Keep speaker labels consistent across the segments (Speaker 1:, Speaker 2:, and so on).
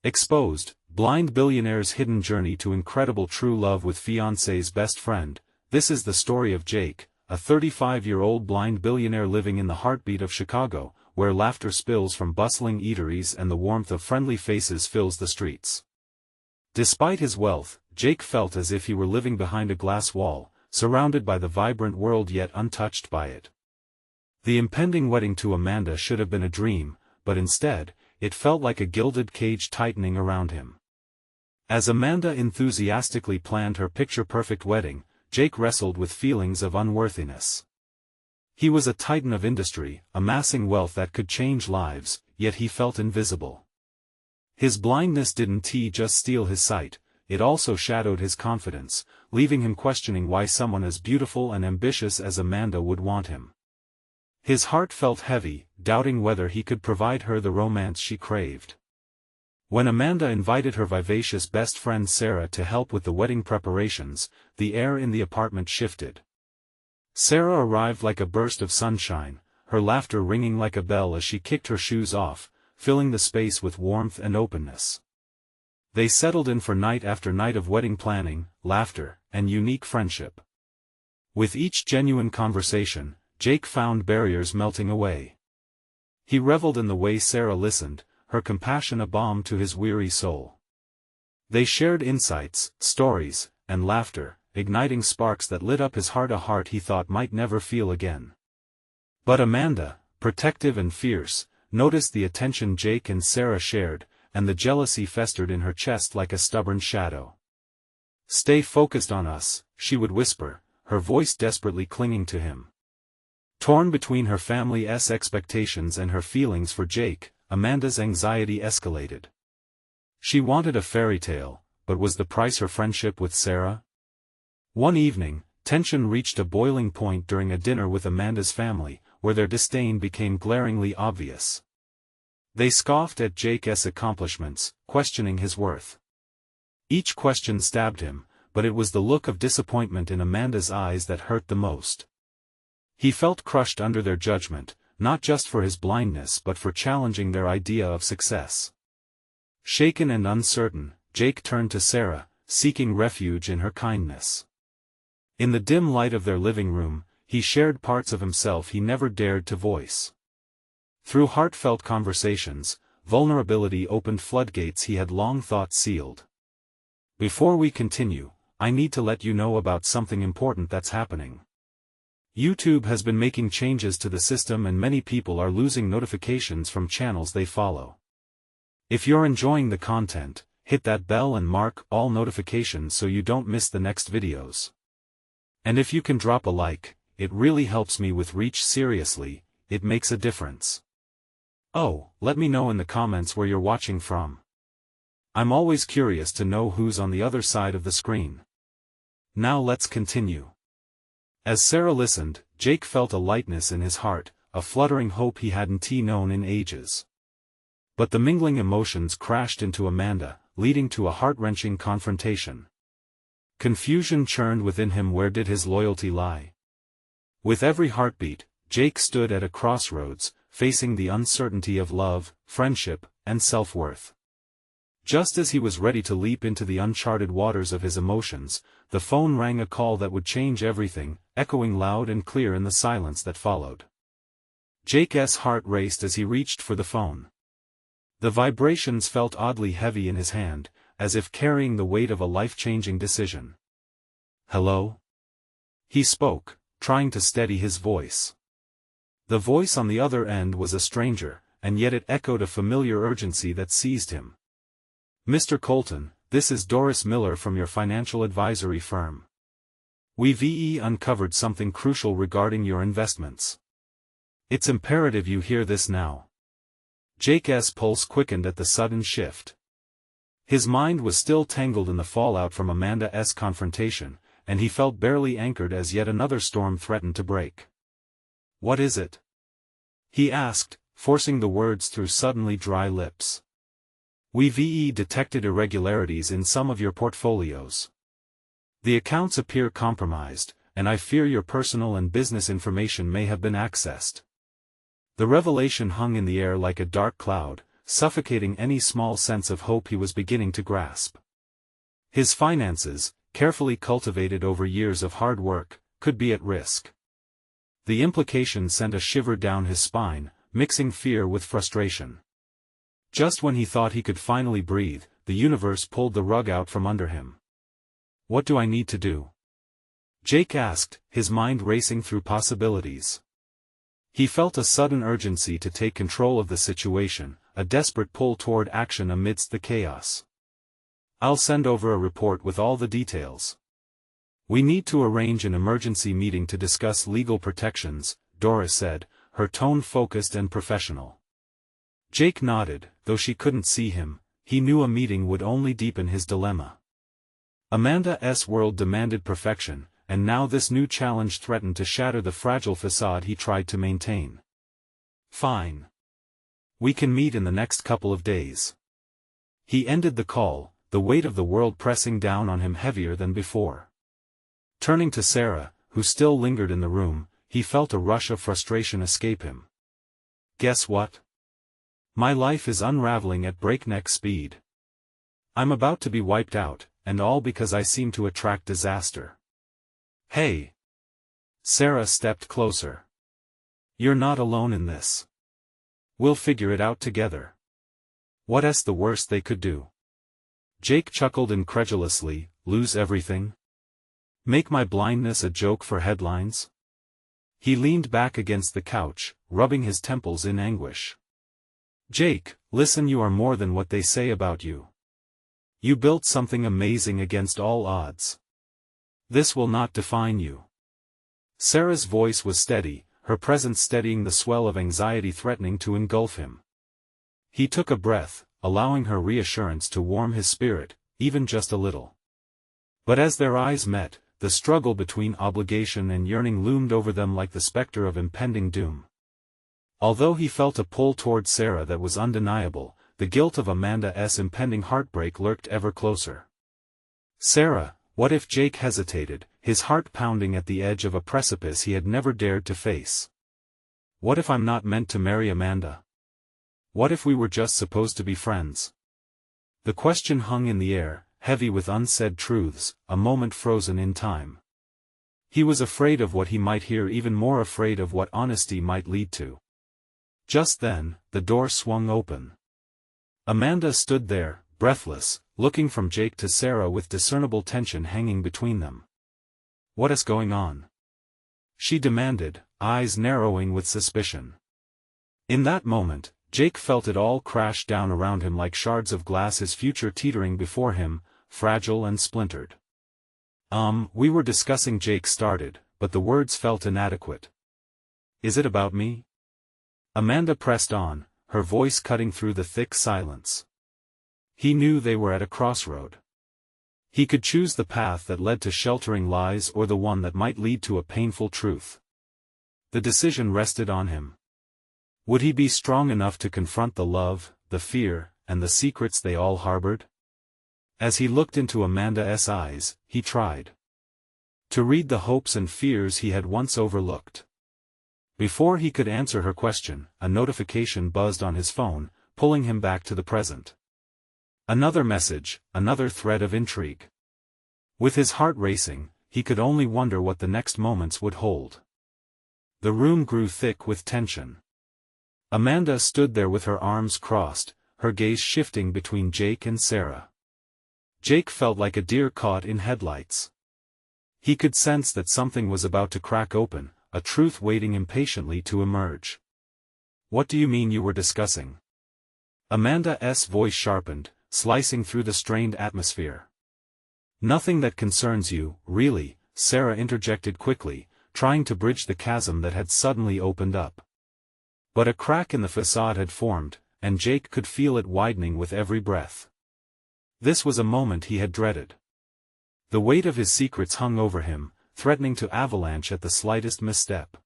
Speaker 1: Exposed, blind billionaire's hidden journey to incredible true love with fiancée's best friend. This is the story of Jake, a 35-year-old blind billionaire living in the heartbeat of Chicago, where laughter spills from bustling eateries and the warmth of friendly faces fills the streets. Despite his wealth, Jake felt as if he were living behind a glass wall, surrounded by the vibrant world yet untouched by it. The impending wedding to Amanda should have been a dream, but instead, it felt like a gilded cage tightening around him. As Amanda enthusiastically planned her picture-perfect wedding, Jake wrestled with feelings of unworthiness. He was a titan of industry, amassing wealth that could change lives, yet he felt invisible. His blindness didn't just steal his sight, it also shadowed his confidence, leaving him questioning why someone as beautiful and ambitious as Amanda would want him. His heart felt heavy, doubting whether he could provide her the romance she craved. When Amanda invited her vivacious best friend Sarah to help with the wedding preparations, the air in the apartment shifted. Sarah arrived like a burst of sunshine, her laughter ringing like a bell as she kicked her shoes off, filling the space with warmth and openness. They settled in for night after night of wedding planning, laughter, and unique friendship. With each genuine conversation, Jake found barriers melting away. He reveled in the way Sarah listened, her compassion a balm to his weary soul. They shared insights, stories, and laughter, igniting sparks that lit up his heart, a heart he thought might never feel again. But Amanda, protective and fierce, noticed the attention Jake and Sarah shared, and the jealousy festered in her chest like a stubborn shadow. "Stay focused on us," she would whisper, her voice desperately clinging to him. Torn between her family's expectations and her feelings for Jake, Amanda's anxiety escalated. She wanted a fairy tale, but was the price her friendship with Sarah? One evening, tension reached a boiling point during a dinner with Amanda's family, where their disdain became glaringly obvious. They scoffed at Jake's accomplishments, questioning his worth. Each question stabbed him, but it was the look of disappointment in Amanda's eyes that hurt the most. He felt crushed under their judgment, not just for his blindness but for challenging their idea of success. Shaken and uncertain, Jake turned to Sarah, seeking refuge in her kindness. In the dim light of their living room, he shared parts of himself he never dared to voice. Through heartfelt conversations, vulnerability opened floodgates he had long thought sealed. "Before we continue, I need to let you know about something important that's happening. YouTube has been making changes to the system and many people are losing notifications from channels they follow. If you're enjoying the content, hit that bell and mark all notifications so you don't miss the next videos. And if you can drop a like, it really helps me with reach. Seriously, it makes a difference. Oh, let me know in the comments where you're watching from. I'm always curious to know who's on the other side of the screen. Now let's continue." As Sarah listened, Jake felt a lightness in his heart, a fluttering hope he hadn't known in ages. But the mingling emotions crashed into Amanda, leading to a heart-wrenching confrontation. Confusion churned within him. Where did his loyalty lie? With every heartbeat, Jake stood at a crossroads, facing the uncertainty of love, friendship, and self-worth. Just as he was ready to leap into the uncharted waters of his emotions, the phone rang, a call that would change everything, echoing loud and clear in the silence that followed. Jake's heart raced as he reached for the phone. The vibrations felt oddly heavy in his hand, as if carrying the weight of a life-changing decision. "Hello?" He spoke, trying to steady his voice. The voice on the other end was a stranger, and yet it echoed a familiar urgency that seized him. "Mr. Colton, this is Doris Miller from your financial advisory firm. We've uncovered something crucial regarding your investments. It's imperative you hear this now." Jake's pulse quickened at the sudden shift. His mind was still tangled in the fallout from Amanda's confrontation, and he felt barely anchored as yet another storm threatened to break. "What is it?" he asked, forcing the words through suddenly dry lips. "We've detected irregularities in some of your portfolios. The accounts appear compromised, and I fear your personal and business information may have been accessed." The revelation hung in the air like a dark cloud, suffocating any small sense of hope he was beginning to grasp. His finances, carefully cultivated over years of hard work, could be at risk. The implication sent a shiver down his spine, mixing fear with frustration. Just when he thought he could finally breathe, the universe pulled the rug out from under him. "What do I need to do?" Jake asked, his mind racing through possibilities. He felt a sudden urgency to take control of the situation, a desperate pull toward action amidst the chaos. "I'll send over a report with all the details. We need to arrange an emergency meeting to discuss legal protections," Doris said, her tone focused and professional. Jake nodded, though she couldn't see him. He knew a meeting would only deepen his dilemma. Amanda's world demanded perfection, and now this new challenge threatened to shatter the fragile facade he tried to maintain. "Fine. We can meet in the next couple of days." He ended the call, the weight of the world pressing down on him heavier than before. Turning to Sarah, who still lingered in the room, he felt a rush of frustration escape him. "Guess what? My life is unraveling at breakneck speed. I'm about to be wiped out, and all because I seem to attract disaster." "Hey!" Sarah stepped closer. "You're not alone in this. We'll figure it out together. What's the worst they could do?" Jake chuckled incredulously. "Lose everything? Make my blindness a joke for headlines?" He leaned back against the couch, rubbing his temples in anguish. "Jake, listen, you are more than what they say about you. You built something amazing against all odds. This will not define you." Sarah's voice was steady, her presence steadying the swell of anxiety threatening to engulf him. He took a breath, allowing her reassurance to warm his spirit, even just a little. But as their eyes met, the struggle between obligation and yearning loomed over them like the specter of impending doom. Although he felt a pull toward Sarah that was undeniable, the guilt of Amanda's impending heartbreak lurked ever closer. "Sarah," what if Jake hesitated, his heart pounding at the edge of a precipice he had never dared to face. "What if I'm not meant to marry Amanda? What if we were just supposed to be friends?" The question hung in the air, heavy with unsaid truths, a moment frozen in time. He was afraid of what he might hear, even more afraid of what honesty might lead to. Just then, the door swung open. Amanda stood there, breathless, looking from Jake to Sarah with discernible tension hanging between them. "What is going on?" she demanded, eyes narrowing with suspicion. In that moment, Jake felt it all crash down around him like shards of glass, his future teetering before him, fragile and splintered. We were discussing," Jake started, but the words felt inadequate. "Is it about me?" Amanda pressed on, her voice cutting through the thick silence. He knew they were at a crossroad. He could choose the path that led to sheltering lies or the one that might lead to a painful truth. The decision rested on him. Would he be strong enough to confront the love, the fear, and the secrets they all harbored? As he looked into Amanda's eyes, he tried to read the hopes and fears he had once overlooked. Before he could answer her question, a notification buzzed on his phone, pulling him back to the present. Another message, another thread of intrigue. With his heart racing, he could only wonder what the next moments would hold. The room grew thick with tension. Amanda stood there with her arms crossed, her gaze shifting between Jake and Sarah. Jake felt like a deer caught in headlights. He could sense that something was about to crack open, a truth waiting impatiently to emerge. "What do you mean you were discussing?" Amanda's voice sharpened, slicing through the strained atmosphere. "Nothing that concerns you, really," Sarah interjected quickly, trying to bridge the chasm that had suddenly opened up. But a crack in the facade had formed, and Jake could feel it widening with every breath. This was a moment he had dreaded. The weight of his secrets hung over him, threatening to avalanche at the slightest misstep.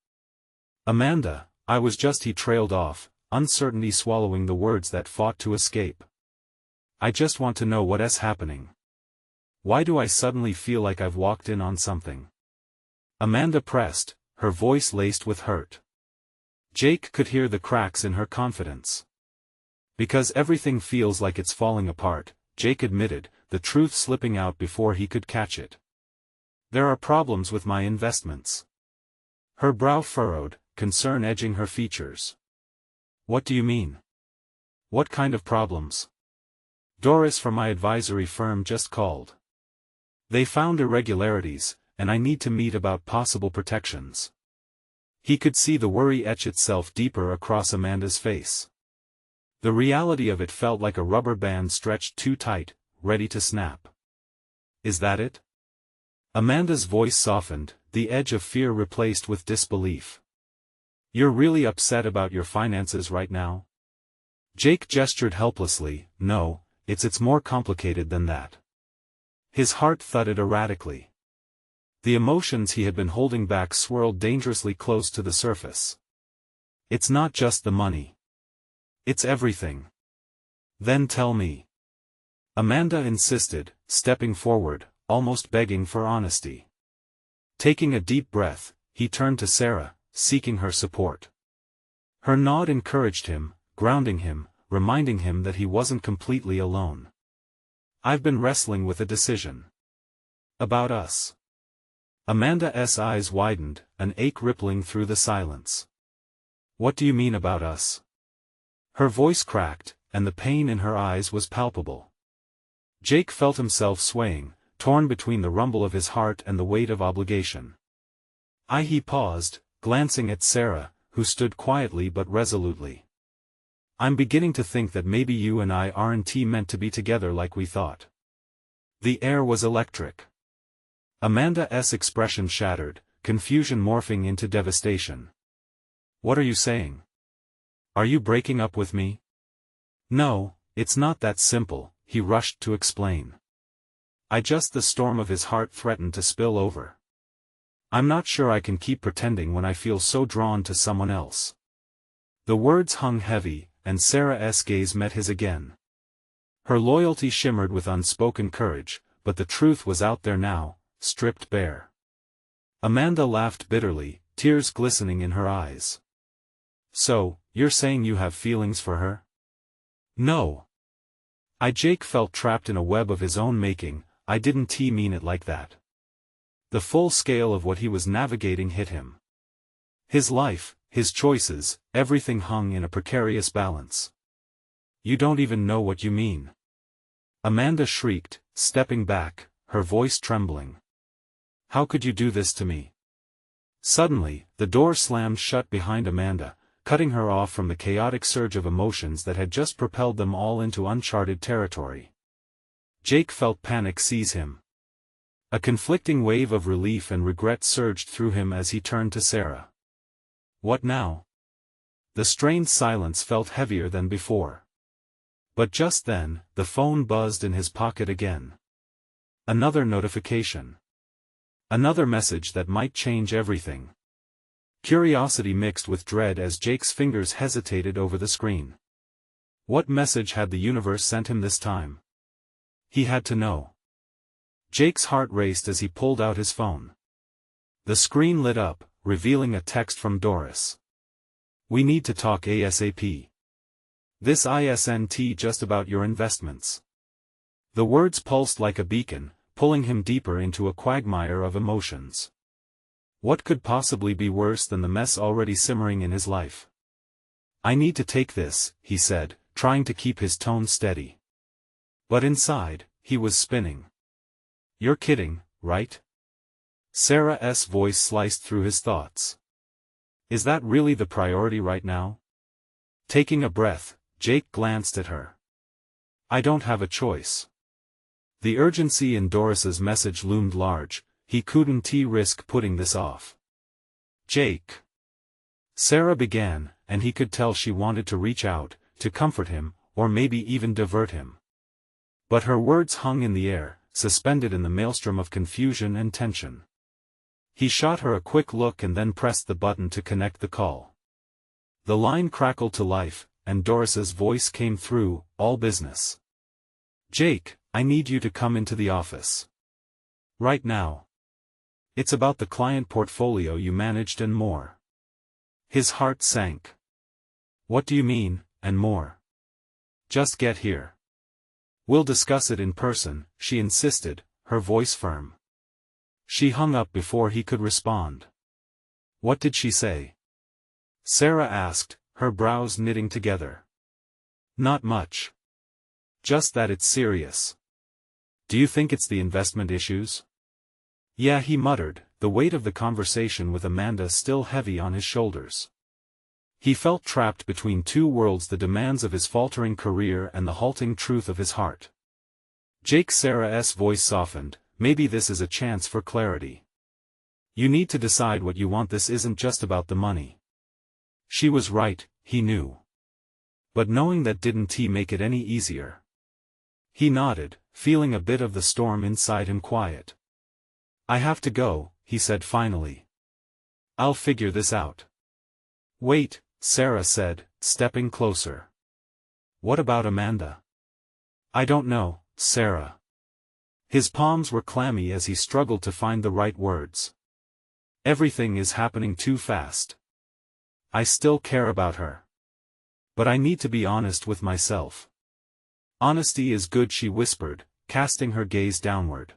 Speaker 1: "Amanda, I was just," he trailed off, uncertainty swallowing the words that fought to escape. "I just want to know what's happening. Why do I suddenly feel like I've walked in on something?" Amanda pressed, her voice laced with hurt. Jake could hear the cracks in her confidence. Because everything feels like it's falling apart, Jake admitted, the truth slipping out before he could catch it. There are problems with my investments. Her brow furrowed, concern edging her features. What do you mean? What kind of problems? Doris from my advisory firm just called. They found irregularities, and I need to meet about possible protections. He could see the worry etch itself deeper across Amanda's face. The reality of it felt like a rubber band stretched too tight, ready to snap. Is that it? Amanda's voice softened, the edge of fear replaced with disbelief. You're really upset about your finances right now? Jake gestured helplessly. No, it's more complicated than that. His heart thudded erratically. The emotions he had been holding back swirled dangerously close to the surface. It's not just the money. It's everything. Then tell me. Amanda insisted, stepping forward, almost begging for honesty. Taking a deep breath, he turned to Sarah, seeking her support. Her nod encouraged him, grounding him, reminding him that he wasn't completely alone. I've been wrestling with a decision. About us. Amanda's eyes widened, an ache rippling through the silence. What do you mean about us? Her voice cracked, and the pain in her eyes was palpable. Jake felt himself swaying, torn between the rumble of his heart and the weight of obligation. He paused, glancing at Sarah, who stood quietly but resolutely. I'm beginning to think that maybe you and I aren't meant to be together like we thought. The air was electric. Amanda's expression shattered, confusion morphing into devastation. What are you saying? Are you breaking up with me? No, it's not that simple, he rushed to explain. The storm of his heart threatened to spill over. I'm not sure I can keep pretending when I feel so drawn to someone else. The words hung heavy, and Sarah's gaze met his again. Her loyalty shimmered with unspoken courage, but the truth was out there now, stripped bare. Amanda laughed bitterly, tears glistening in her eyes. So, you're saying you have feelings for her? No. Jake felt trapped in a web of his own making. I didn't mean it like that. The full scale of what he was navigating hit him. His life, his choices, everything hung in a precarious balance. You don't even know what you mean. Amanda shrieked, stepping back, her voice trembling. How could you do this to me? Suddenly, the door slammed shut behind Amanda, cutting her off from the chaotic surge of emotions that had just propelled them all into uncharted territory. Jake felt panic seize him. A conflicting wave of relief and regret surged through him as he turned to Sarah. What now? The strained silence felt heavier than before. But just then, the phone buzzed in his pocket again. Another notification. Another message that might change everything. Curiosity mixed with dread as Jake's fingers hesitated over the screen. What message had the universe sent him this time? He had to know. Jake's heart raced as he pulled out his phone. The screen lit up, revealing a text from Doris. We need to talk ASAP. This isn't just about your investments. The words pulsed like a beacon, pulling him deeper into a quagmire of emotions. What could possibly be worse than the mess already simmering in his life? I need to take this, he said, trying to keep his tone steady. But inside, he was spinning. You're kidding, right? Sarah's voice sliced through his thoughts. Is that really the priority right now? Taking a breath, Jake glanced at her. I don't have a choice. The urgency in Doris's message loomed large. He couldn't risk putting this off. Jake. Sarah began, and he could tell she wanted to reach out, to comfort him, or maybe even divert him. But her words hung in the air, suspended in the maelstrom of confusion and tension. He shot her a quick look and then pressed the button to connect the call. The line crackled to life, and Doris's voice came through, all business. Jake, I need you to come into the office. Right now. It's about the client portfolio you managed and more. His heart sank. What do you mean, and more? Just get here. We'll discuss it in person, she insisted, her voice firm. She hung up before he could respond. What did she say? Sarah asked, her brows knitting together. Not much. Just that it's serious. Do you think it's the investment issues? Yeah, he muttered, the weight of the conversation with Amanda still heavy on his shoulders. He felt trapped between two worlds, the demands of his faltering career and the halting truth of his heart. Jake. Sarah's voice softened, maybe this is a chance for clarity. You need to decide what you want, this isn't just about the money. She was right, he knew. But knowing that didn't make it any easier. He nodded, feeling a bit of the storm inside him quiet. I have to go, he said finally. I'll figure this out. Wait, Sarah said, stepping closer. What about Amanda? I don't know, Sarah. His palms were clammy as he struggled to find the right words. Everything is happening too fast. I still care about her. But I need to be honest with myself. Honesty is good, she whispered, casting her gaze downward.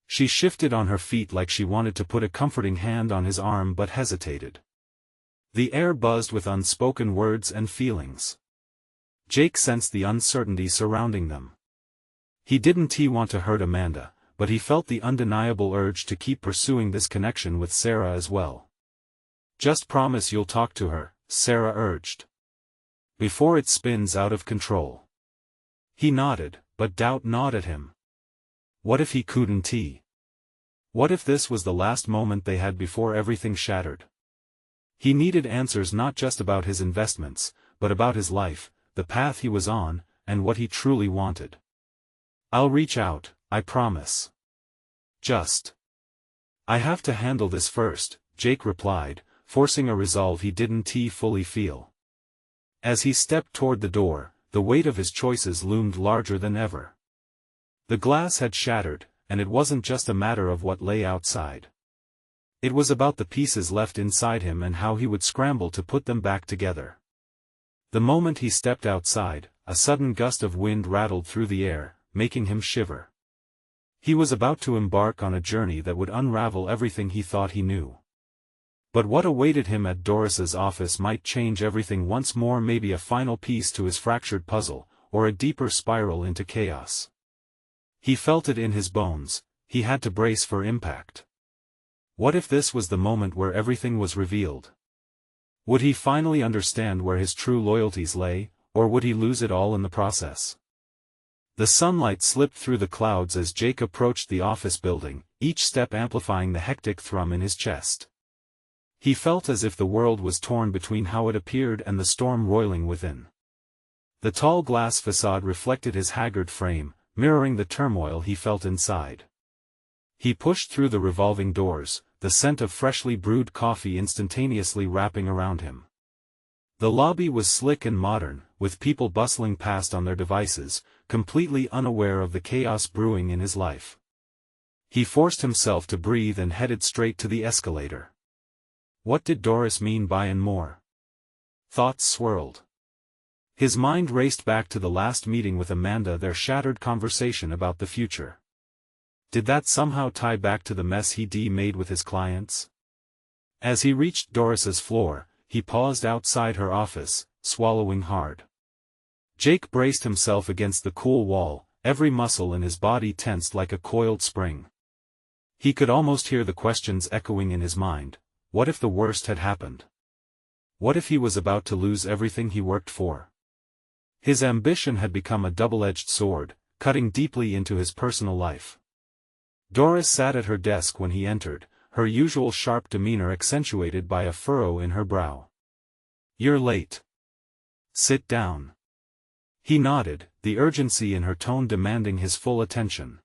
Speaker 1: She shifted on her feet like she wanted to put a comforting hand on his arm but hesitated. The air buzzed with unspoken words and feelings. Jake sensed the uncertainty surrounding them. He didn't want to hurt Amanda, but he felt the undeniable urge to keep pursuing this connection with Sarah as well. Just promise you'll talk to her, Sarah urged. Before it spins out of control. He nodded, but doubt gnawed at him. What if he couldn't? What if this was the last moment they had before everything shattered? He needed answers, not just about his investments, but about his life, the path he was on, and what he truly wanted. I'll reach out, I promise. I have to handle this first, Jake replied, forcing a resolve he didn't fully feel. As he stepped toward the door, the weight of his choices loomed larger than ever. The glass had shattered, and it wasn't just a matter of what lay outside. It was about the pieces left inside him and how he would scramble to put them back together. The moment he stepped outside, a sudden gust of wind rattled through the air, making him shiver. He was about to embark on a journey that would unravel everything he thought he knew. But what awaited him at Doris's office might change everything once more, maybe a final piece to his fractured puzzle, or a deeper spiral into chaos. He felt it in his bones, he had to brace for impact. What if this was the moment where everything was revealed? Would he finally understand where his true loyalties lay, or would he lose it all in the process? The sunlight slipped through the clouds as Jake approached the office building, each step amplifying the hectic thrum in his chest. He felt as if the world was torn between how it appeared and the storm roiling within. The tall glass facade reflected his haggard frame, mirroring the turmoil he felt inside. He pushed through the revolving doors, the scent of freshly brewed coffee instantaneously wrapping around him. The lobby was slick and modern, with people bustling past on their devices, completely unaware of the chaos brewing in his life. He forced himself to breathe and headed straight to the escalator. What did Doris mean by "and more"? Thoughts swirled. His mind raced back to the last meeting with Amanda, their shattered conversation about the future. Did that somehow tie back to the mess he'd made with his clients? As he reached Doris's floor, he paused outside her office, swallowing hard. Jake braced himself against the cool wall, every muscle in his body tensed like a coiled spring. He could almost hear the questions echoing in his mind. What if the worst had happened? What if he was about to lose everything he worked for? His ambition had become a double-edged sword, cutting deeply into his personal life. Doris sat at her desk when he entered, her usual sharp demeanor accentuated by a furrow in her brow. "You're late. Sit down." He nodded, the urgency in her tone demanding his full attention.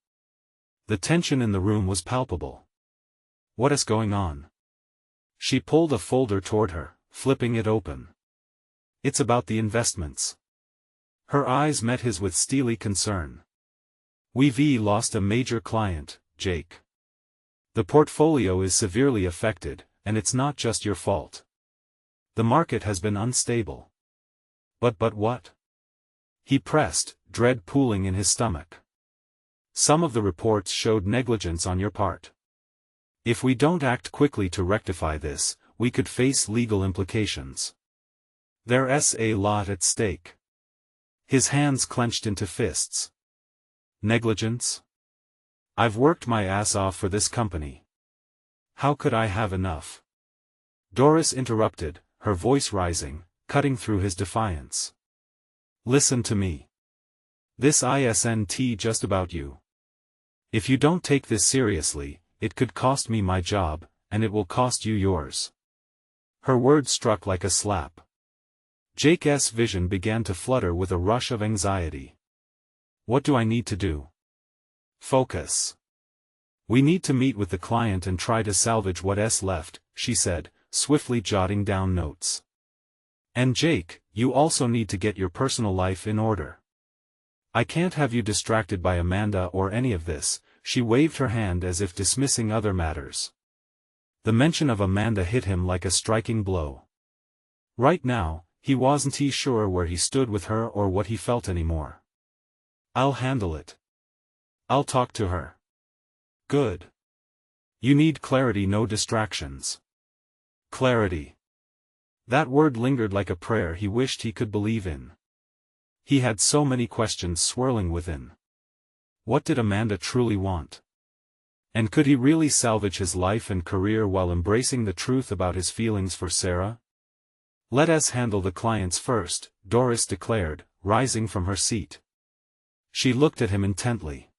Speaker 1: The tension in the room was palpable. "What is going on?" She pulled a folder toward her, flipping it open. "It's about the investments." Her eyes met his with steely concern. "We've lost a major client, Jake. The portfolio is severely affected, and it's not just your fault. The market has been unstable." But what?" He pressed, dread pooling in his stomach. Some of the reports showed negligence on your part. If we don't act quickly to rectify this, we could face legal implications. There's a lot at stake. His hands clenched into fists. Negligence? I've worked my ass off for this company. How could I have enough? Doris interrupted, her voice rising, cutting through his defiance. Listen to me. This isn't just about you. If you don't take this seriously, it could cost me my job, and it will cost you yours. Her words struck like a slap. Jake's vision began to flutter with a rush of anxiety. What do I need to do? Focus. We need to meet with the client and try to salvage what's left, she said, swiftly jotting down notes. And Jake, you also need to get your personal life in order. I can't have you distracted by Amanda or any of this. She waved her hand as if dismissing other matters. The mention of Amanda hit him like a striking blow. Right now, he wasn't sure where he stood with her or what he felt anymore. I'll handle it. I'll talk to her. Good. You need clarity, no distractions. Clarity. That word lingered like a prayer he wished he could believe in. He had so many questions swirling within. What did Amanda truly want? And could he really salvage his life and career while embracing the truth about his feelings for Sarah? Let us handle the clients first, Doris declared, rising from her seat. She looked at him intently.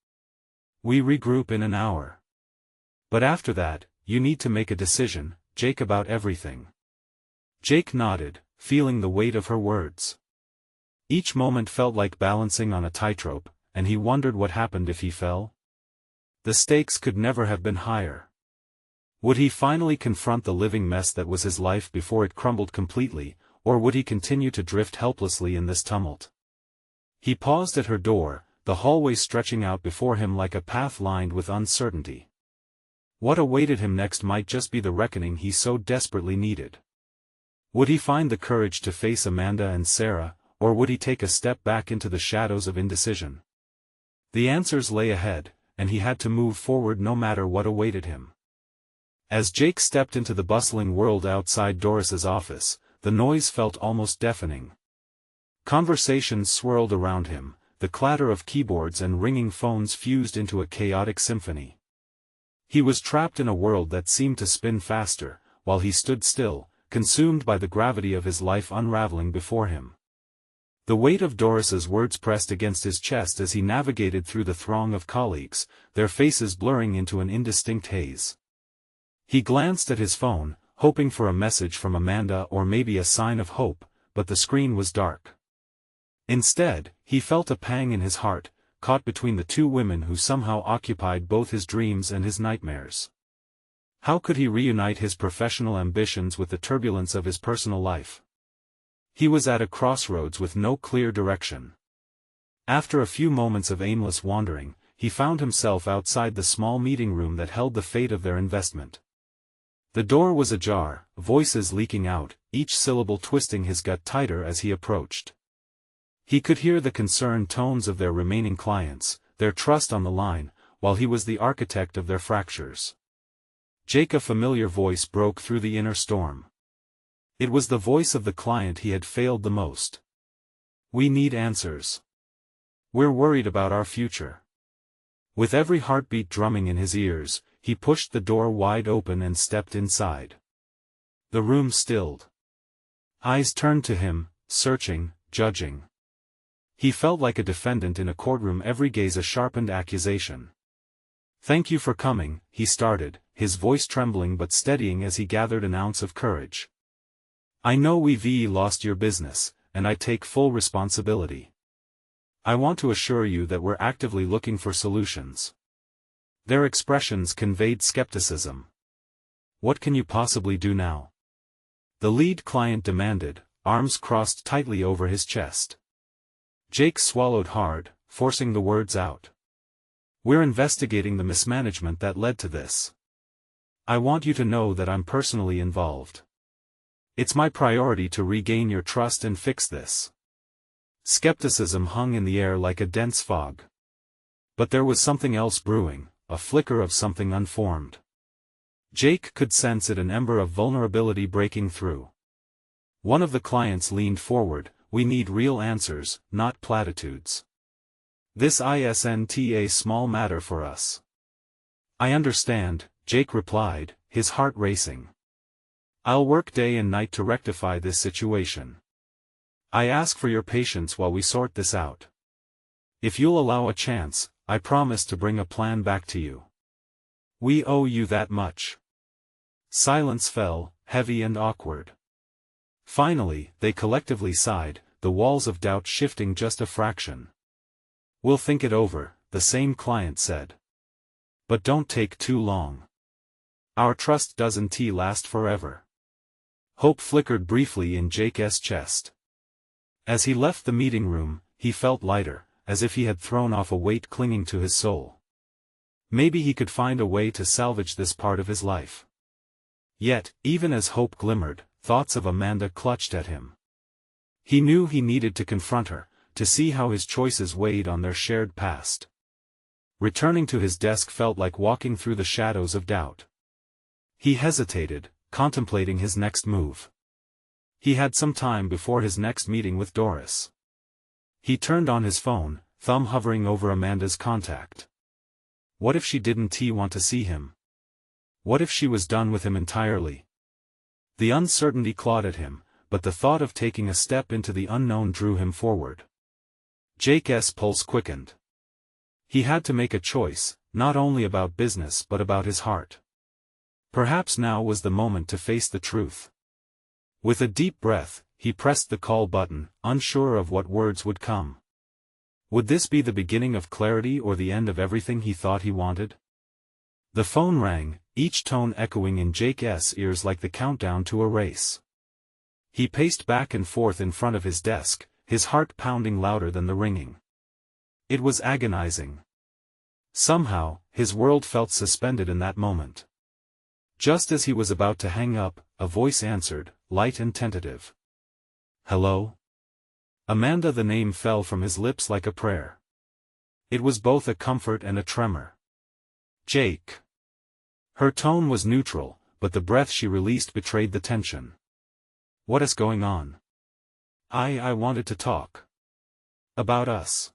Speaker 1: We regroup in an hour. But after that, you need to make a decision, Jake, about everything. Jake nodded, feeling the weight of her words. Each moment felt like balancing on a tightrope, and he wondered what happened if he fell. The stakes could never have been higher. Would he finally confront the living mess that was his life before it crumbled completely, or would he continue to drift helplessly in this tumult? He paused at her door, the hallway stretching out before him like a path lined with uncertainty. What awaited him next might just be the reckoning he so desperately needed. Would he find the courage to face Amanda and Sarah, or would he take a step back into the shadows of indecision? The answers lay ahead, and he had to move forward no matter what awaited him. As Jake stepped into the bustling world outside Doris's office, the noise felt almost deafening. Conversations swirled around him, the clatter of keyboards and ringing phones fused into a chaotic symphony. He was trapped in a world that seemed to spin faster, while he stood still, consumed by the gravity of his life unraveling before him. The weight of Doris's words pressed against his chest as he navigated through the throng of colleagues, their faces blurring into an indistinct haze. He glanced at his phone, hoping for a message from Amanda or maybe a sign of hope, but the screen was dark. Instead, he felt a pang in his heart, caught between the two women who somehow occupied both his dreams and his nightmares. How could he reunite his professional ambitions with the turbulence of his personal life? He was at a crossroads with no clear direction. After a few moments of aimless wandering, he found himself outside the small meeting room that held the fate of their investment. The door was ajar, voices leaking out, each syllable twisting his gut tighter as he approached. He could hear the concerned tones of their remaining clients, their trust on the line, while he was the architect of their fractures. Jake, a familiar voice broke through the inner storm. It was the voice of the client he had failed the most. We need answers. We're worried about our future. With every heartbeat drumming in his ears, he pushed the door wide open and stepped inside. The room stilled. Eyes turned to him, searching, judging. He felt like a defendant in a courtroom, every gaze a sharpened accusation. Thank you for coming, he started, his voice trembling but steadying as he gathered an ounce of courage. I know we've lost your business, and I take full responsibility. I want to assure you that we're actively looking for solutions. Their expressions conveyed skepticism. What can you possibly do now? The lead client demanded, arms crossed tightly over his chest. Jake swallowed hard, forcing the words out. We're investigating the mismanagement that led to this. I want you to know that I'm personally involved. It's my priority to regain your trust and fix this. Skepticism hung in the air like a dense fog. But there was something else brewing, a flicker of something unformed. Jake could sense it, an ember of vulnerability breaking through. One of the clients leaned forward. "We need real answers, not platitudes. This isn't a small matter for us." "I understand," Jake replied, his heart racing. "I'll work day and night to rectify this situation. I ask for your patience while we sort this out. If you'll allow a chance, I promise to bring a plan back to you. We owe you that much." Silence fell, heavy and awkward. Finally, they collectively sighed, the walls of doubt shifting just a fraction. "We'll think it over," the same client said. "But don't take too long. Our trust doesn't last forever." Hope flickered briefly in Jake's chest. As he left the meeting room, he felt lighter, as if he had thrown off a weight clinging to his soul. Maybe he could find a way to salvage this part of his life. Yet, even as hope glimmered, thoughts of Amanda clutched at him. He knew he needed to confront her, to see how his choices weighed on their shared past. Returning to his desk felt like walking through the shadows of doubt. He hesitated, contemplating his next move. He had some time before his next meeting with Doris. He turned on his phone, thumb hovering over Amanda's contact. What if she didn't want to see him? What if she was done with him entirely? The uncertainty clawed at him, but the thought of taking a step into the unknown drew him forward. Jake's pulse quickened. He had to make a choice, not only about business but about his heart. Perhaps now was the moment to face the truth. With a deep breath, he pressed the call button, unsure of what words would come. Would this be the beginning of clarity or the end of everything he thought he wanted? The phone rang, each tone echoing in Jake's ears like the countdown to a race. He paced back and forth in front of his desk, his heart pounding louder than the ringing. It was agonizing. Somehow, his world felt suspended in that moment. Just as he was about to hang up, a voice answered, light and tentative. "Hello?" Amanda, the name fell from his lips like a prayer. It was both a comfort and a tremor. "Jake." Her tone was neutral, but the breath she released betrayed the tension. "What is going on?" I wanted to talk. About us."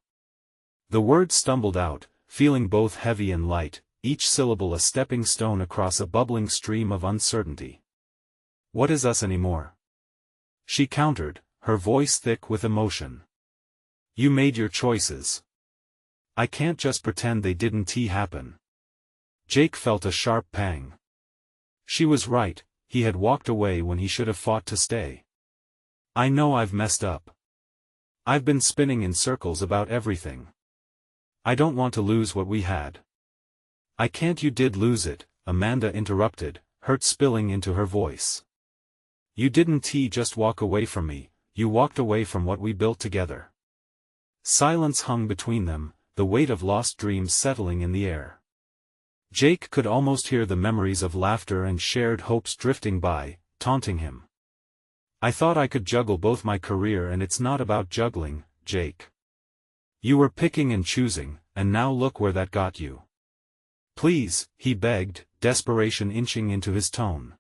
Speaker 1: The words stumbled out, feeling both heavy and light, each syllable a stepping stone across a bubbling stream of uncertainty. "What is us anymore?" she countered, her voice thick with emotion. "You made your choices. I can't just pretend they didn't happen." Jake felt a sharp pang. She was right, he had walked away when he should have fought to stay. "I know I've messed up. I've been spinning in circles about everything. I don't want to lose what we had." "I can't." "You did lose it," Amanda interrupted, hurt spilling into her voice. "You didn't just walk away from me, you walked away from what we built together." Silence hung between them, the weight of lost dreams settling in the air. Jake could almost hear the memories of laughter and shared hopes drifting by, taunting him. "I thought I could juggle both my career and it's not about juggling, Jake. You were picking and choosing, and now look where that got you." "Please," he begged, desperation inching into his tone.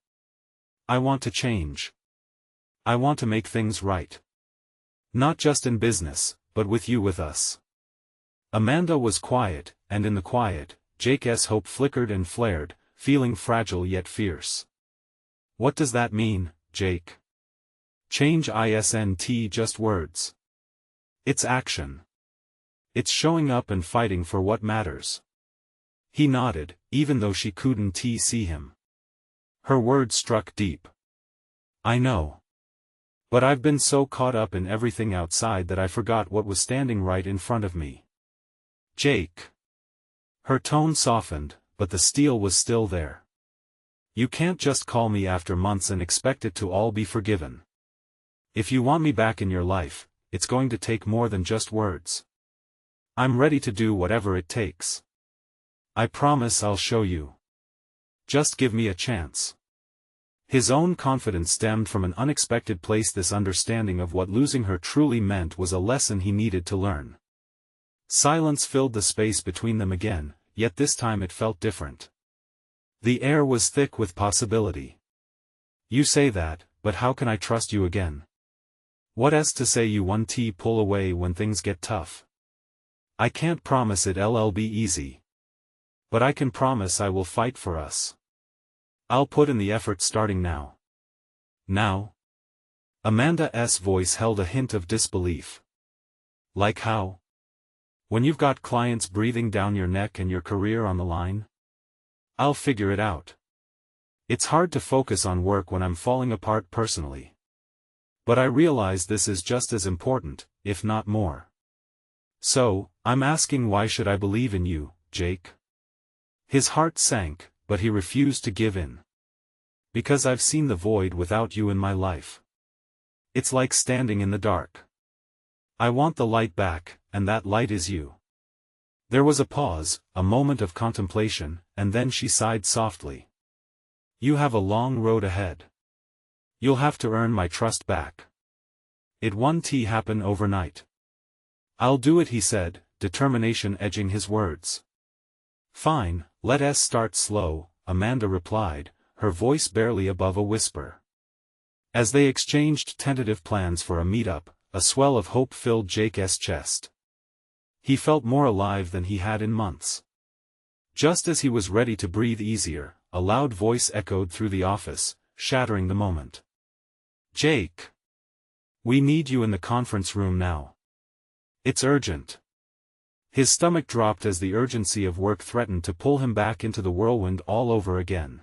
Speaker 1: "I want to change. I want to make things right. Not just in business, but with you, with us." Amanda was quiet, and in the quiet, Jake's hope flickered and flared, feeling fragile yet fierce. "What does that mean, Jake?" "Change isn't just words. It's action. It's showing up and fighting for what matters." He nodded, even though she couldn't see him. Her words struck deep. "I know. But I've been so caught up in everything outside that I forgot what was standing right in front of me. Jake." Her tone softened, but the steel was still there. "You can't just call me after months and expect it to all be forgiven. If you want me back in your life, it's going to take more than just words. I'm ready to do whatever it takes. I promise I'll show you. Just give me a chance." His own confidence stemmed from an unexpected place. This understanding of what losing her truly meant was a lesson he needed to learn. Silence filled the space between them again, yet this time it felt different. The air was thick with possibility. You say that, but how can I trust you again? What's to say you won't pull away when things get tough? I can't promise it'll be easy. But I can promise I will fight for us. I'll put in the effort starting now. Now? Amanda's voice held a hint of disbelief. Like how? When you've got clients breathing down your neck and your career on the line? I'll figure it out. It's hard to focus on work when I'm falling apart personally. But I realize this is just as important, if not more. So, I'm asking, why should I believe in you, Jake? His heart sank, but he refused to give in. Because I've seen the void without you in my life. It's like standing in the dark. I want the light back, and that light is you. There was a pause, a moment of contemplation, and then she sighed softly. You have a long road ahead. You'll have to earn my trust back. It won't happen overnight. I'll do it, he said, determination edging his words. Fine, let's start slow, Amanda replied, her voice barely above a whisper. As they exchanged tentative plans for a meetup, a swell of hope filled Jake's chest. He felt more alive than he had in months. Just as he was ready to breathe easier, a loud voice echoed through the office, shattering the moment. Jake! We need you in the conference room now. It's urgent. His stomach dropped as the urgency of work threatened to pull him back into the whirlwind all over again.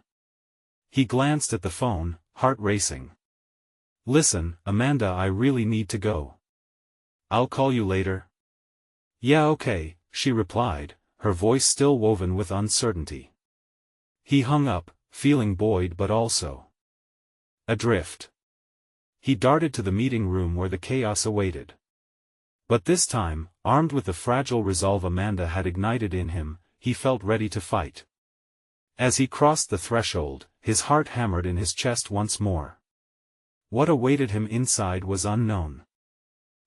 Speaker 1: He glanced at the phone, heart racing. Listen, Amanda, I really need to go. I'll call you later. Yeah, okay, she replied, her voice still woven with uncertainty. He hung up, feeling buoyed but also adrift. He darted to the meeting room where the chaos awaited. But this time, armed with the fragile resolve Amanda had ignited in him, he felt ready to fight. As he crossed the threshold, his heart hammered in his chest once more. What awaited him inside was unknown.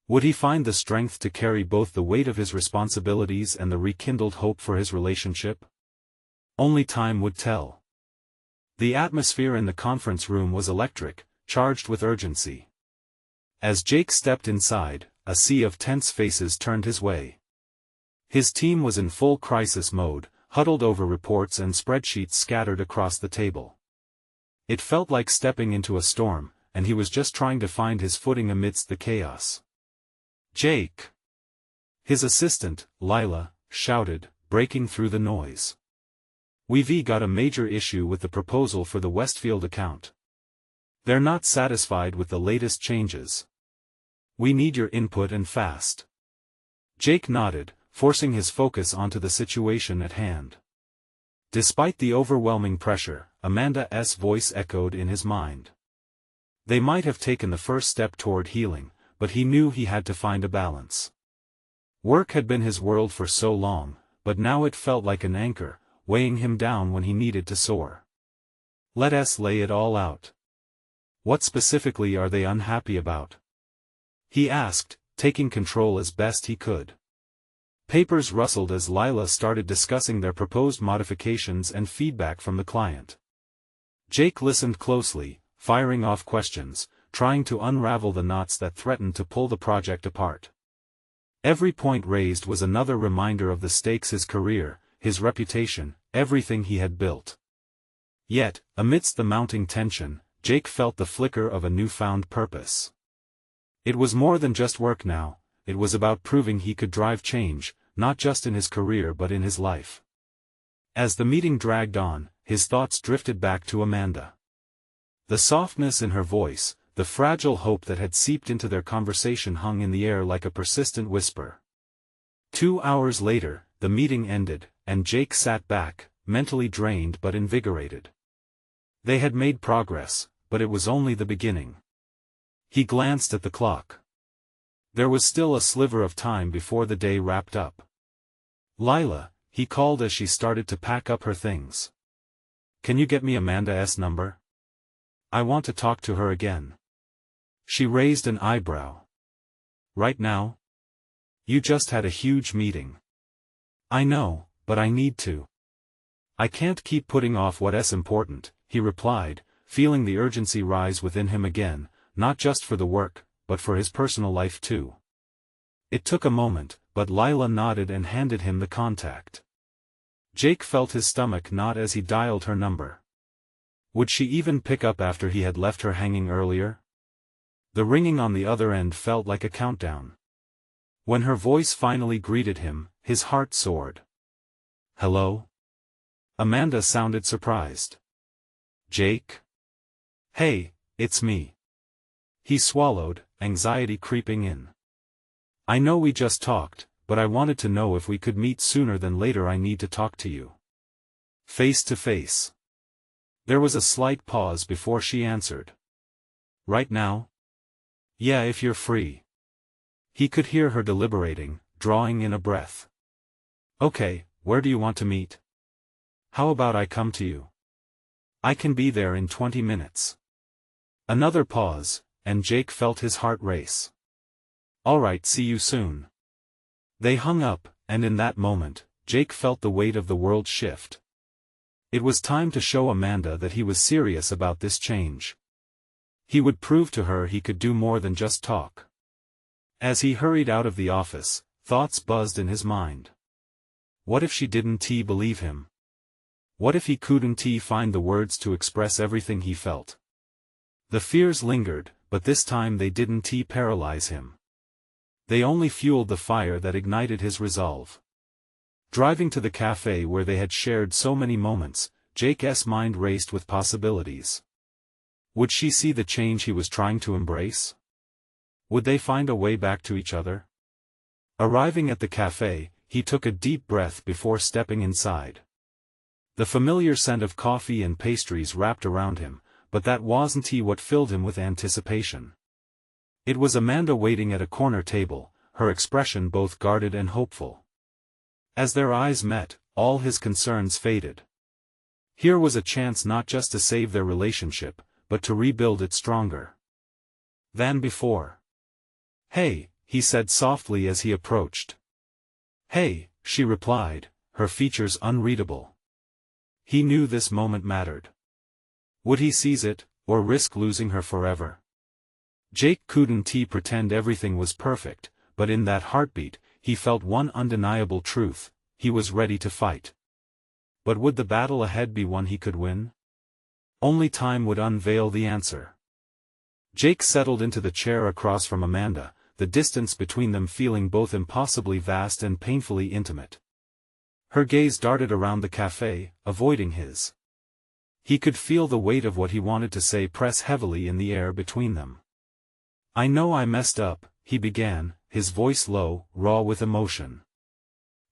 Speaker 1: Would he find the strength to carry both the weight of his responsibilities and the rekindled hope for his relationship? Only time would tell. The atmosphere in the conference room was electric, charged with urgency. As Jake stepped inside, a sea of tense faces turned his way. His team was in full crisis mode, huddled over reports and spreadsheets scattered across the table. It felt like stepping into a storm, and he was just trying to find his footing amidst the chaos. Jake! His assistant, Lila, shouted, breaking through the noise. We've got a major issue with the proposal for the Westfield account. They're not satisfied with the latest changes. We need your input and fast. Jake nodded, forcing his focus onto the situation at hand. Despite the overwhelming pressure, Amanda's voice echoed in his mind. They might have taken the first step toward healing, but he knew he had to find a balance. Work had been his world for so long, but now it felt like an anchor, weighing him down when he needed to soar. Let's lay it all out. What specifically are they unhappy about? He asked, taking control as best he could. Papers rustled as Lila started discussing their proposed modifications and feedback from the client. Jake listened closely, firing off questions, trying to unravel the knots that threatened to pull the project apart. Every point raised was another reminder of the stakes: his career, his reputation, everything he had built. Yet, amidst the mounting tension, Jake felt the flicker of a newfound purpose. It was more than just work now, it was about proving he could drive change, not just in his career but in his life. As the meeting dragged on, his thoughts drifted back to Amanda. The softness in her voice, the fragile hope that had seeped into their conversation hung in the air like a persistent whisper. 2 hours later, the meeting ended, and Jake sat back, mentally drained but invigorated. They had made progress, but it was only the beginning. He glanced at the clock. There was still a sliver of time before the day wrapped up. Lila, he called as she started to pack up her things. Can you get me Amanda's number? I want to talk to her again. She raised an eyebrow. Right now? You just had a huge meeting. I know, but I need to. I can't keep putting off what's important, he replied, feeling the urgency rise within him again, not just for the work, but for his personal life too. It took a moment, but Lila nodded and handed him the contact. Jake felt his stomach knot as he dialed her number. Would she even pick up after he had left her hanging earlier? The ringing on the other end felt like a countdown. When her voice finally greeted him, his heart soared. Hello? Amanda sounded surprised. Jake? Hey, it's me. He swallowed, anxiety creeping in. I know we just talked, but I wanted to know if we could meet sooner than later. I need to talk to you. Face to face. There was a slight pause before she answered. Right now? Yeah, if you're free. He could hear her deliberating, drawing in a breath. Okay, where do you want to meet? How about I come to you? I can be there in 20 minutes. Another pause, and Jake felt his heart race. Alright, see you soon. They hung up, and in that moment, Jake felt the weight of the world shift. It was time to show Amanda that he was serious about this change. He would prove to her he could do more than just talk. As he hurried out of the office, thoughts buzzed in his mind. What if she didn't believe him? What if he couldn't find the words to express everything he felt? The fears lingered, but this time they didn't paralyze him. They only fueled the fire that ignited his resolve. Driving to the cafe where they had shared so many moments, Jake's mind raced with possibilities. Would she see the change he was trying to embrace? Would they find a way back to each other? Arriving at the cafe, he took a deep breath before stepping inside. The familiar scent of coffee and pastries wrapped around him, but that wasn't what filled him with anticipation. It was Amanda waiting at a corner table, her expression both guarded and hopeful. As their eyes met, all his concerns faded. Here was a chance not just to save their relationship, but to rebuild it stronger than before. Hey, he said softly as he approached. Hey, she replied, her features unreadable. He knew this moment mattered. Would he seize it, or risk losing her forever? Jake couldn't pretend everything was perfect, but in that heartbeat, he felt one undeniable truth: he was ready to fight. But would the battle ahead be one he could win? Only time would unveil the answer. Jake settled into the chair across from Amanda, the distance between them feeling both impossibly vast and painfully intimate. Her gaze darted around the cafe, avoiding his. He could feel the weight of what he wanted to say press heavily in the air between them. I know I messed up, he began, his voice low, raw with emotion.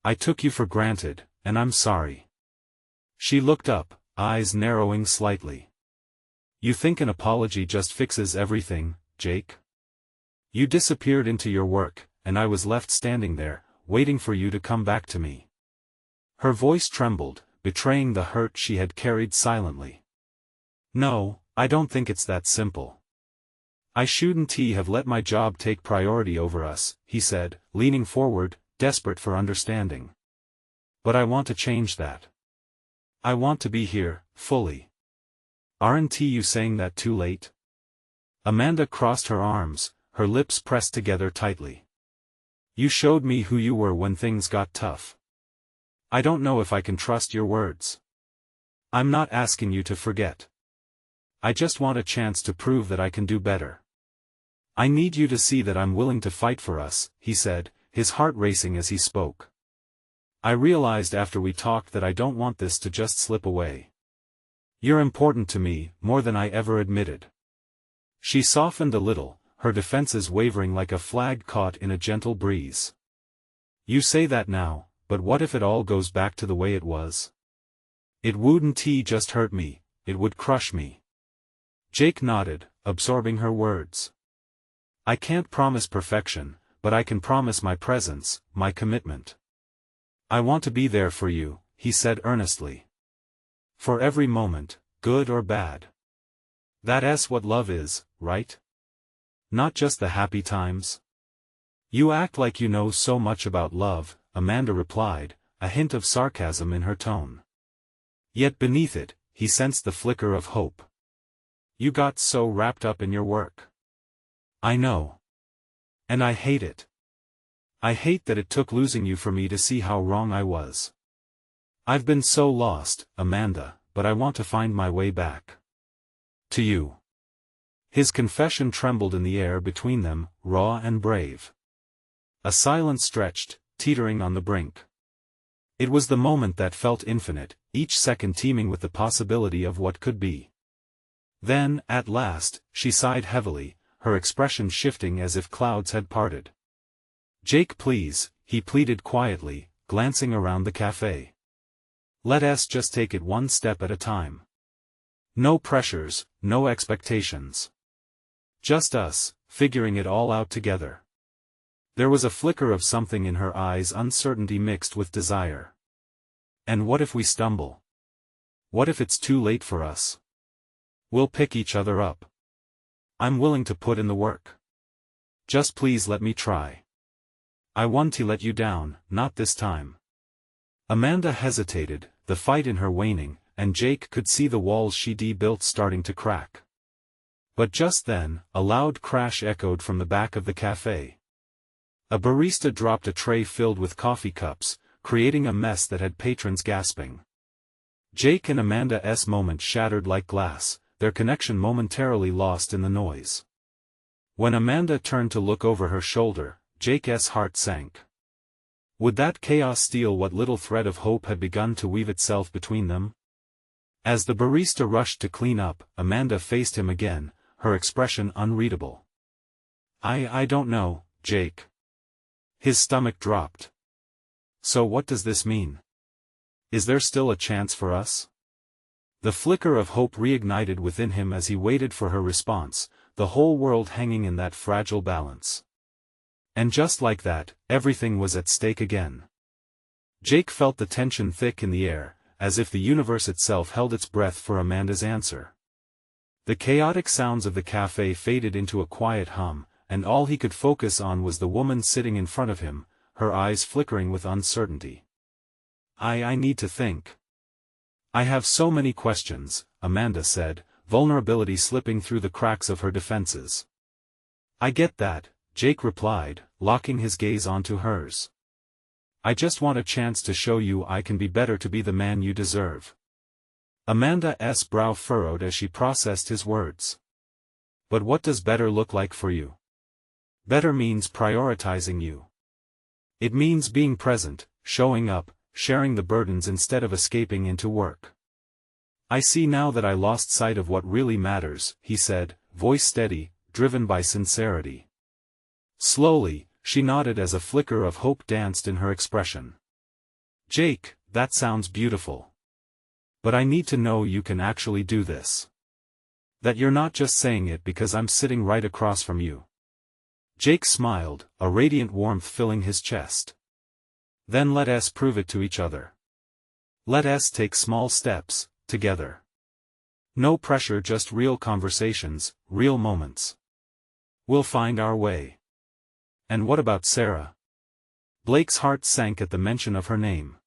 Speaker 1: I took you for granted, and I'm sorry. She looked up, eyes narrowing slightly. You think an apology just fixes everything, Jake? You disappeared into your work, and I was left standing there, waiting for you to come back to me. Her voice trembled, betraying the hurt she had carried silently. No, I don't think it's that simple. I shouldn't have let my job take priority over us, he said, leaning forward, desperate for understanding. But I want to change that. I want to be here, fully. Aren't you saying that too late? Amanda crossed her arms, her lips pressed together tightly. You showed me who you were when things got tough. I don't know if I can trust your words. I'm not asking you to forget. I just want a chance to prove that I can do better. I need you to see that I'm willing to fight for us, he said, his heart racing as he spoke. I realized after we talked that I don't want this to just slip away. You're important to me, more than I ever admitted. She softened a little, her defenses wavering like a flag caught in a gentle breeze. You say that now, but what if it all goes back to the way it was? It wouldn't just hurt me, it would crush me. Jake nodded, absorbing her words. I can't promise perfection, but I can promise my presence, my commitment. I want to be there for you, he said earnestly. For every moment, good or bad. That's what love is, right? Not just the happy times. You act like you know so much about love, Amanda replied, a hint of sarcasm in her tone. Yet beneath it, he sensed the flicker of hope. You got so wrapped up in your work. I know. And I hate it. I hate that it took losing you for me to see how wrong I was. I've been so lost, Amanda, but I want to find my way back. To you. His confession trembled in the air between them, raw and brave. A silence stretched, teetering on the brink. It was the moment that felt infinite, each second teeming with the possibility of what could be. Then, at last, she sighed heavily, her expression shifting as if clouds had parted. Jake, please, he pleaded quietly, glancing around the cafe. Let's just take it one step at a time. No pressures, no expectations. Just us, figuring it all out together. There was a flicker of something in her eyes, uncertainty mixed with desire. And what if we stumble? What if it's too late for us? We'll pick each other up. I'm willing to put in the work. Just please let me try. I want to let you down, not this time. Amanda hesitated, the fight in her waning, and Jake could see the walls she'd built starting to crack. But just then, a loud crash echoed from the back of the cafe. A barista dropped a tray filled with coffee cups, creating a mess that had patrons gasping. Jake and Amanda's moment shattered like glass, their connection momentarily lost in the noise. When Amanda turned to look over her shoulder, Jake's heart sank. Would that chaos steal what little thread of hope had begun to weave itself between them? As the barista rushed to clean up, Amanda faced him again, her expression unreadable. I don't know, Jake. His stomach dropped. So what does this mean? Is there still a chance for us? The flicker of hope reignited within him as he waited for her response, the whole world hanging in that fragile balance. And just like that, everything was at stake again. Jake felt the tension thick in the air, as if the universe itself held its breath for Amanda's answer. The chaotic sounds of the cafe faded into a quiet hum, and all he could focus on was the woman sitting in front of him, her eyes flickering with uncertainty. I need to think. I have so many questions, Amanda said, vulnerability slipping through the cracks of her defenses. I get that, Jake replied, locking his gaze onto hers. I just want a chance to show you I can be better, to be the man you deserve. Amanda's brow furrowed as she processed his words. But what does better look like for you? Better means prioritizing you. It means being present, showing up, sharing the burdens instead of escaping into work. I see now that I lost sight of what really matters, he said, voice steady, driven by sincerity. Slowly, she nodded as a flicker of hope danced in her expression. Jake, that sounds beautiful. But I need to know you can actually do this. That you're not just saying it because I'm sitting right across from you. Jake smiled, a radiant warmth filling his chest. Then let's prove it to each other. Let's take small steps, together. No pressure, just real conversations, real moments. We'll find our way. And what about Sarah? Blake's heart sank at the mention of her name.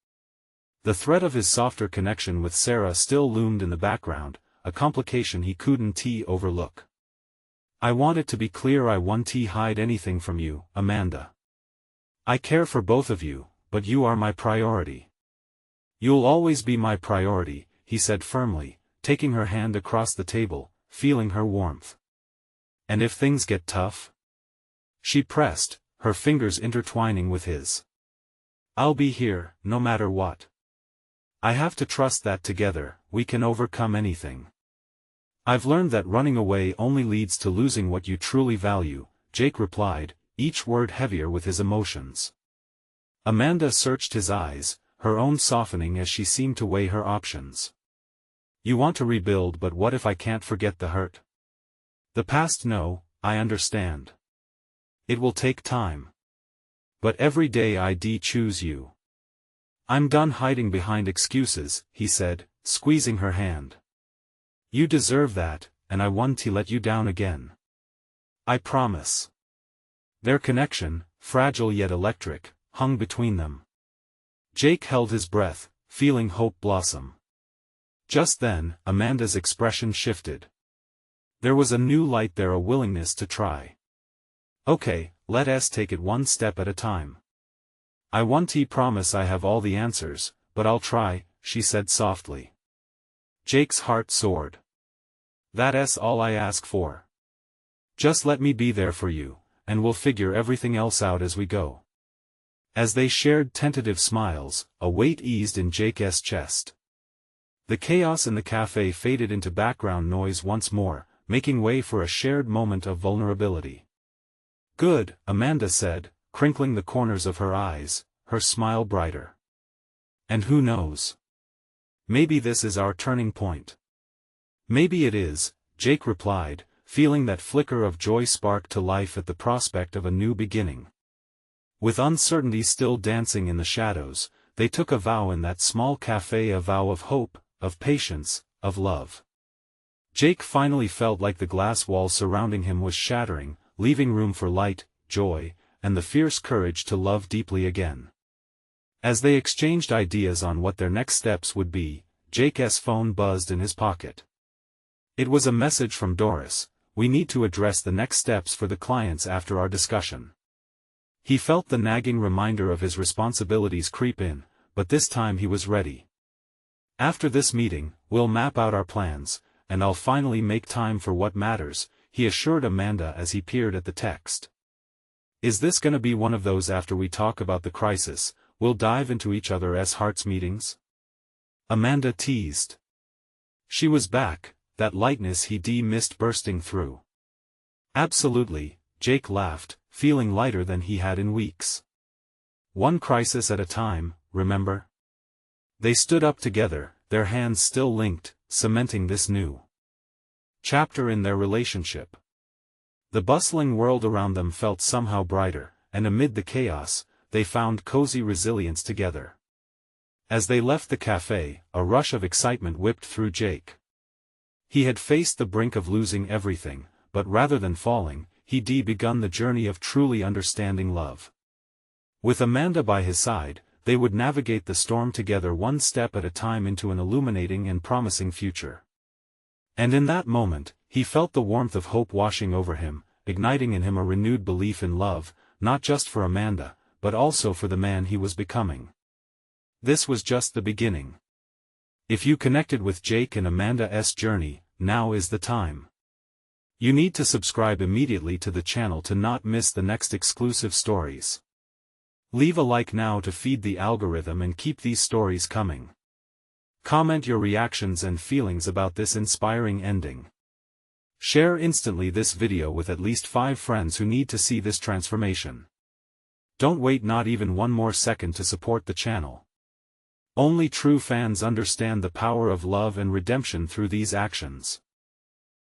Speaker 1: The threat of his softer connection with Sarah still loomed in the background, a complication he couldn't overlook. I want it to be clear, I won't hide anything from you, Amanda. I care for both of you, but you are my priority. You'll always be my priority, he said firmly, taking her hand across the table, feeling her warmth. And if things get tough? She pressed, her fingers intertwining with his. I'll be here, no matter what. I have to trust that together, we can overcome anything. I've learned that running away only leads to losing what you truly value, Jake replied, each word heavier with his emotions. Amanda searched his eyes, her own softening as she seemed to weigh her options. You want to rebuild, but what if I can't forget the hurt? The past, no, I understand. It will take time. But every day I choose you. I'm done hiding behind excuses, he said, squeezing her hand. You deserve that, and I won't let you down again. I promise. Their connection, fragile yet electric, hung between them. Jake held his breath, feeling hope blossom. Just then, Amanda's expression shifted. There was a new light there, a willingness to try. Okay, let us take it one step at a time. I won't promise I have all the answers, but I'll try, she said softly. Jake's heart soared. That's all I ask for. Just let me be there for you, and we'll figure everything else out as we go. As they shared tentative smiles, a weight eased in Jake's chest. The chaos in the cafe faded into background noise once more, making way for a shared moment of vulnerability. Good, Amanda said, crinkling the corners of her eyes, her smile brighter. And who knows? Maybe this is our turning point. Maybe it is, Jake replied, feeling that flicker of joy sparked to life at the prospect of a new beginning. With uncertainty still dancing in the shadows, they took a vow in that small cafe, a vow of hope, of patience, of love. Jake finally felt like the glass wall surrounding him was shattering, leaving room for light, joy, and the fierce courage to love deeply again. As they exchanged ideas on what their next steps would be, Jake's phone buzzed in his pocket. It was a message from Doris: "We need to address the next steps for the clients after our discussion." He felt the nagging reminder of his responsibilities creep in, but this time he was ready. After this meeting, we'll map out our plans, and I'll finally make time for what matters, he assured Amanda as he peered at the text. Is this gonna be one of those after we talk about the crisis, we'll dive into each other's hearts meetings? Amanda teased. She was back, that lightness he'd missed bursting through. Absolutely, Jake laughed, feeling lighter than he had in weeks. One crisis at a time, remember? They stood up together, their hands still linked, cementing this new chapter in their relationship. The bustling world around them felt somehow brighter, and amid the chaos, they found cozy resilience together. As they left the cafe, a rush of excitement whipped through Jake. He had faced the brink of losing everything, but rather than falling, he'd begun the journey of truly understanding love. With Amanda by his side, they would navigate the storm together, one step at a time into an illuminating and promising future. And in that moment, he felt the warmth of hope washing over him, igniting in him a renewed belief in love, not just for Amanda, but also for the man he was becoming. This was just the beginning. If you connected with Jake and Amanda's journey, now is the time. You need to subscribe immediately to the channel to not miss the next exclusive stories. Leave a like now to feed the algorithm and keep these stories coming. Comment your reactions and feelings about this inspiring ending. Share instantly this video with at least 5 friends who need to see this transformation. Don't wait not even one more second to support the channel. Only true fans understand the power of love and redemption through these actions.